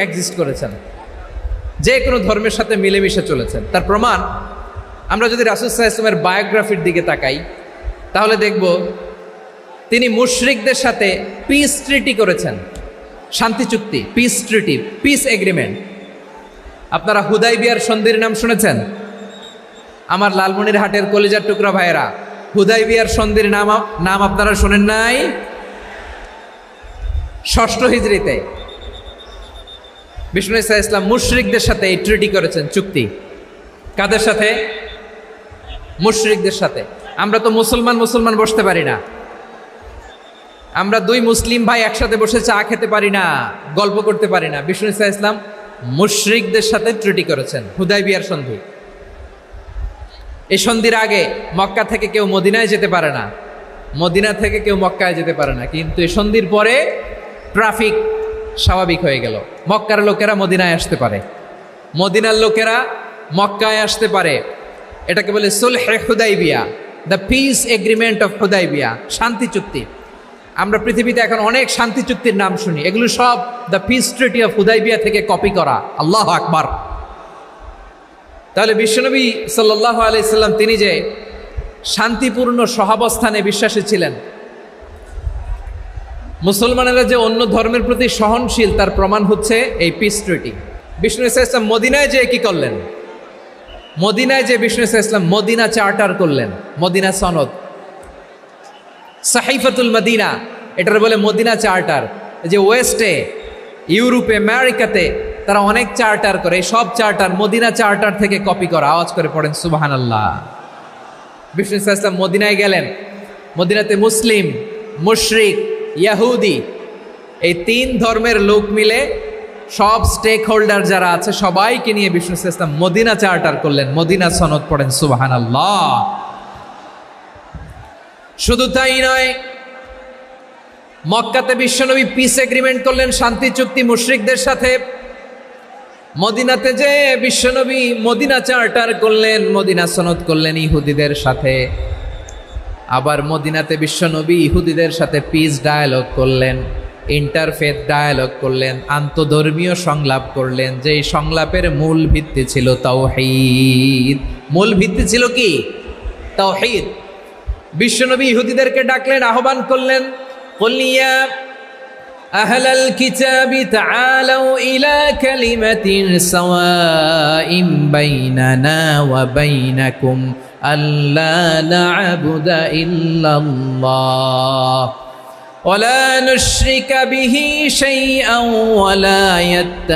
Exist করেছেন, যে কোনো ধর্মের সাথে মিলেমিশে চলেছেন। তার প্রমাণ আমরা যদি রাসূল সাল্লাল্লাহু আলাইহি ওয়াসাল্লামের বায়োগ্রাফির দিকে তাকাই তাহলে দেখব তিনি মুশরিকদের সাথে পিস ট্রিটি করেছেন, শান্তি চুক্তি, পিস ট্রিটি, পিস এগ্রিমেন্ট। আপনারা হুদাইবিয়ার সন্ধির নাম শুনেছেন? আমার লালমনিরহাটের কলিজার টুকরা ভাইয়েরা, হুদাইবিয়ার সন্ধির নাম আপনারা শোনেন নাই? ষষ্ঠ হিজরিতে বিষ্ণু ইসা ইসলাম মুশরিকদের সাথে এই ট্রিটি করেছেন, চুক্তি। কাদের সাথে? মুশরিকদের সাথে। আমরা তো মুসলমান বসতে পারি না, আমরা দুই মুসলিম ভাই একসাথে বসে চা খেতে পারি না, গল্প করতে পারি না। বিষ্ণু ইসা ইসলাম মুশরিকদের সাথে ট্রিটি করেছেন, হুদাইবিয়ার সন্ধি। এই সন্ধির আগে মক্কা থেকে কেউ মদিনায় যেতে পারে না, মদিনা থেকে কেউ মক্কায় যেতে পারে না। কিন্তু এই সন্ধির পরে ট্রাফিক স্বাভাবিক হয়ে গেল, মক্কার লোকেরা মদিনায় আসতে পারে, মদিনার লোকেরা মক্কায় আসতে পারে। এটাকে বলে সুলহে হুদাইবিয়া, the peace agreement of Hudaibiya, শান্তি চুক্তি। আমরা পৃথিবীতে এখন অনেক শান্তি চুক্তির নাম শুনি, এগুলো সব the piece treaty of Hudaibiya থেকে কপি করা। আল্লাহু আকবার। তাহলে বিশ্বনবী সাল্লাল্লাহু আলাইহি সাল্লাম তিনি যে শান্তিপূর্ণ সহাবস্থানে বিশ্বাসী ছিলেন, মুসলমানেরা যে অন্য ধর্মের প্রতি সহনশীল, তার প্রমাণ হচ্ছে এই পিস ট্রিটি। বিষ্ণু ইসলাম মদিনায় যে কি করলেন? মদিনায় যে বিষ্ণু ইসলাম মদিনা চার্টার করলেন, মদিনা সনদ, সাহিফাতুল মদিনা, এটার বলে মদিনা চার্টার। যে ওয়েস্টে, ইউরোপে, আমেরিকাতে তারা অনেক চার্টার করে, এই সব চার্টার মদিনা চার্টার থেকে কপি করা। আওয়াজ করে পড়েন সুবহানাল্লাহ। বিষ্ণু ইসলাম মদিনায় গেলেন, মদিনাতে মুসলিম, মুশরিক, ইয়াহুদি, এই তিন ধর্মের লোক মিলে সব স্টেক হোল্ডার যারা আছে সবাইকে নিয়ে বিষ্ণু ইসলাম মদিনা চার্টার করলেন, মদিনা সনদ। পড়েন সুবহানাল্লাহ। শুধু তাই নয়, মক্কাতে বিশ্বনবী পিস এগ্রিমেন্ট করলেন, শান্তি চুক্তি মুশরিকদের সাথে। মদিনাতে যে বিশ্বনবী মদিনা চার্টার করলেন, মদিনা সনদ করলেন ইহুদিদের সাথে। আবার মদিনাতে বিশ্বনবী ইহুদিদের সাথে পিস ডায়ালগ করলেন, ইন্টারফেথ ডায়ালগ করলেন, আন্তধর্মীয় সংলাপ করলেন। যেই সংলাপের মূল ভিত্তি ছিল তাওহীদ। মূল ভিত্তি ছিল কি? তাওহীদ। বিশ্বনবী ইহুদিদেরকে ডাকলেন, আহ্বান করলেন, কুল ইয়া আহলাল কিতাবি তাআলাউ ইলা কালিমাতিন সাওয়াইন বাইনানা ওয়া বাইনাকুম আল্লা না'বুদা ইল্লাল্লাহ ওয়া লা নুশরিকা বিহি শাইআন ওয়া লা